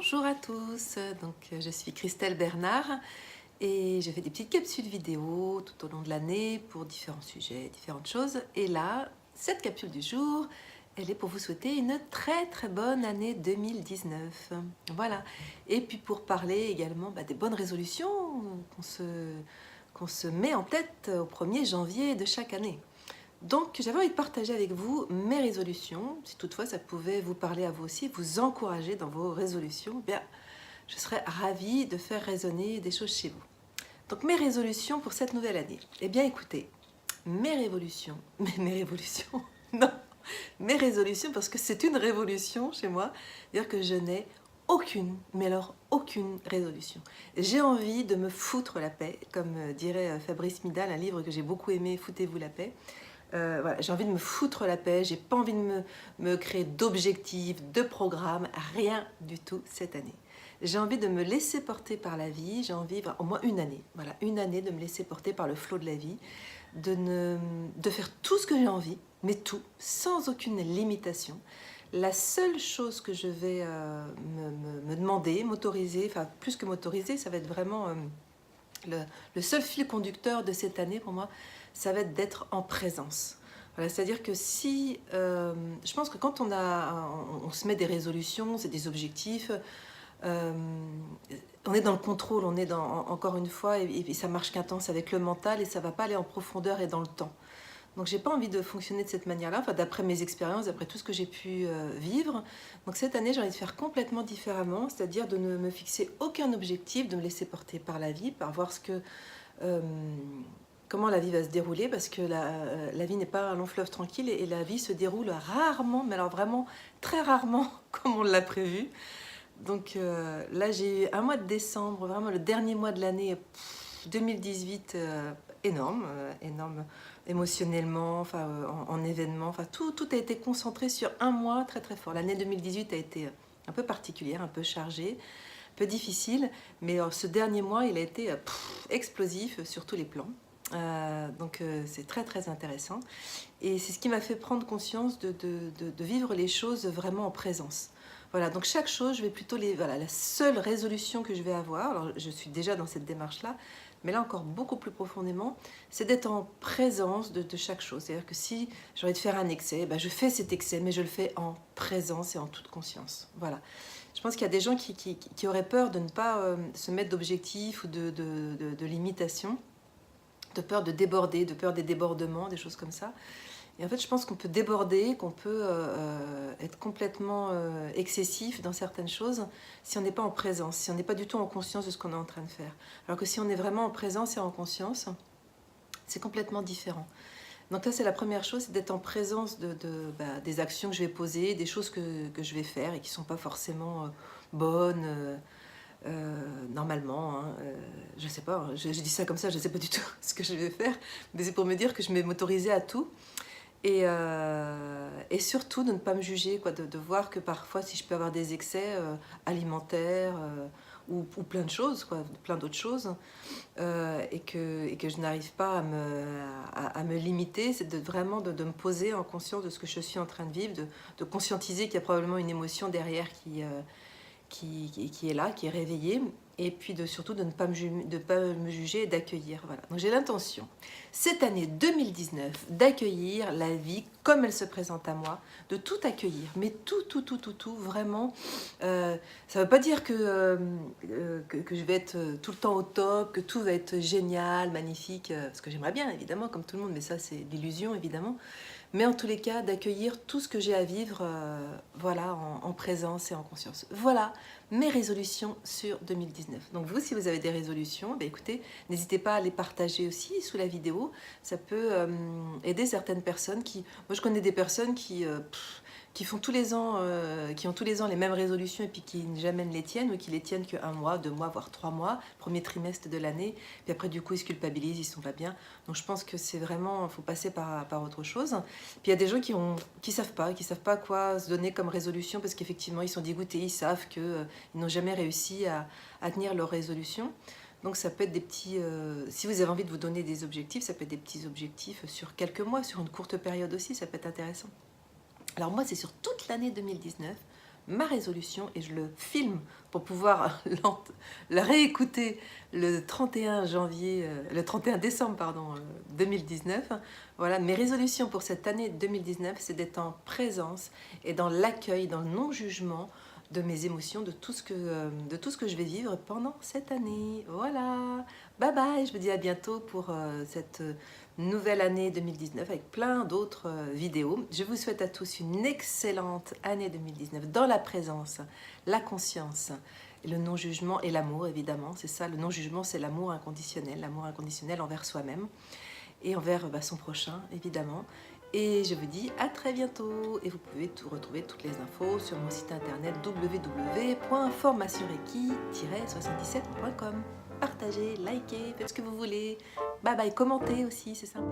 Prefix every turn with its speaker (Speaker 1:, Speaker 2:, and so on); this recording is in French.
Speaker 1: Bonjour à tous, je suis Christelle Bernard et je fais des petites capsules vidéo tout au long de l'année pour différents sujets, différentes choses. Et là, cette capsule du jour, elle est pour vous souhaiter une très bonne année 2019. Voilà. Et puis pour parler également des bonnes résolutions qu'on se met en tête au 1er janvier de chaque année. Donc j'avais envie de partager avec vous mes résolutions. Si toutefois ça pouvait vous parler à vous aussi, vous encourager dans vos résolutions, bien, je serais ravie de faire résonner des choses chez vous. Donc mes résolutions pour cette nouvelle année. Eh bien écoutez, mes révolutions, non, mes résolutions, parce que c'est une révolution chez moi, c'est-à-dire que je n'ai aucune, mais alors aucune résolution. J'ai envie de me foutre la paix, comme dirait Fabrice Midal, un livre que j'ai beaucoup aimé, Foutez-vous la paix. Voilà, j'ai envie de me foutre la paix, j'ai pas envie de me créer d'objectifs, de programmes, rien du tout cette année. J'ai envie de me laisser porter par la vie, j'ai envie, au moins une année, voilà, une année de me laisser porter par le flot de la vie, de faire tout ce que j'ai envie, mais tout, sans aucune limitation. La seule chose que je vais me demander, m'autoriser, enfin plus que m'autoriser, ça va être vraiment le seul fil conducteur de cette année pour moi, ça va être d'être en présence. Voilà, c'est-à-dire que si, je pense que quand on se met des résolutions, c'est des objectifs, on est dans le contrôle, on est encore une fois, et ça marche qu'intense avec le mental et ça ne va pas aller en profondeur et dans le temps. Donc j'ai pas envie de fonctionner de cette manière-là, enfin, d'après mes expériences, d'après tout ce que j'ai pu vivre. Donc cette année, j'ai envie de faire complètement différemment, c'est-à-dire de ne me fixer aucun objectif, de me laisser porter par la vie, par voir comment la vie va se dérouler, parce que la vie n'est pas un long fleuve tranquille et la vie se déroule rarement, mais alors vraiment très rarement comme on l'a prévu. Donc là, j'ai eu un mois de décembre, vraiment le dernier mois de l'année 2018, énorme émotionnellement, enfin, en événements, enfin, tout a été concentré sur un mois très fort. L'année 2018 a été un peu particulière, un peu chargée, un peu difficile, mais ce dernier mois, il a été explosif sur tous les plans. C'est très intéressant. Et c'est ce qui m'a fait prendre conscience de vivre les choses vraiment en présence. Voilà, donc chaque chose, je vais plutôt voilà, la seule résolution que je vais avoir, alors je suis déjà dans cette démarche-là, mais là encore beaucoup plus profondément, c'est d'être en présence de chaque chose. C'est-à-dire que si j'ai envie de faire un excès, je fais cet excès, mais je le fais en présence et en toute conscience. Voilà. Je pense qu'il y a des gens qui auraient peur de ne pas se mettre d'objectifs ou de limitations, de peur de déborder, de peur des débordements, des choses comme ça. Et en fait, je pense qu'on peut déborder, qu'on peut être complètement excessif dans certaines choses si on n'est pas en présence, si on n'est pas du tout en conscience de ce qu'on est en train de faire. Alors que si on est vraiment en présence et en conscience, c'est complètement différent. Donc là, c'est la première chose, c'est d'être en présence des actions que je vais poser, des choses que je vais faire et qui ne sont pas forcément bonnes, normalement. Je ne sais pas, je dis ça comme ça, je ne sais pas du tout ce que je vais faire, mais c'est pour me dire que je vais m'autoriser à tout. Et surtout de ne pas me juger, de voir que parfois si je peux avoir des excès alimentaires ou plein de choses, plein d'autres choses, et que je n'arrive pas à me limiter, c'est vraiment de me poser en conscience de ce que je suis en train de vivre, de conscientiser qu'il y a probablement une émotion derrière qui est là, qui est réveillée, et puis surtout de ne pas me juger et d'accueillir. Voilà. Donc j'ai l'intention, cette année 2019, d'accueillir la vie comme elle se présente à moi, de tout accueillir, mais tout, vraiment. Ça ne veut pas dire que je vais être tout le temps au top, que tout va être génial, magnifique, parce que j'aimerais bien, évidemment, comme tout le monde, mais ça c'est l'illusion, évidemment. Mais en tous les cas, d'accueillir tout ce que j'ai à vivre voilà, en présence et en conscience. Voilà mes résolutions sur 2019. Donc vous, si vous avez des résolutions, écoutez, n'hésitez pas à les partager aussi sous la vidéo. Ça peut aider certaines personnes Moi, je connais des personnes qui font tous les ans, qui ont tous les ans les mêmes résolutions et puis qui jamais ne les tiennent, ou qui les tiennent que 1 mois, 2 mois, voire 3 mois, premier trimestre de l'année, puis après du coup ils se culpabilisent, ils sont pas bien. Donc je pense que c'est vraiment, il faut passer par autre chose. Puis il y a des gens qui savent pas quoi se donner comme résolution, parce qu'effectivement ils sont dégoûtés, ils savent qu'ils n'ont jamais réussi à tenir leur résolution. Donc ça peut être des petits, si vous avez envie de vous donner des objectifs, ça peut être des petits objectifs sur quelques mois, sur une courte période aussi, ça peut être intéressant. Alors moi, c'est sur toute l'année 2019, ma résolution et je le filme pour pouvoir le réécouter le 31 décembre 2019. Voilà, mes résolutions pour cette année 2019, c'est d'être en présence et dans l'accueil, dans le non-jugement de mes émotions, de tout ce que je vais vivre pendant cette année. Voilà, bye bye, je vous dis à bientôt pour cette nouvelle année 2019 avec plein d'autres vidéos. Je vous souhaite à tous une excellente année 2019 dans la présence, la conscience, le non-jugement et l'amour évidemment. C'est ça, le non-jugement, c'est l'amour inconditionnel envers soi-même et envers son prochain évidemment. Et je vous dis à très bientôt. Et vous pouvez retrouver toutes les infos sur mon site internet www.formationreiki-77.com. Partagez, likez, faites ce que vous voulez. Bye bye, commentez aussi, c'est sympa.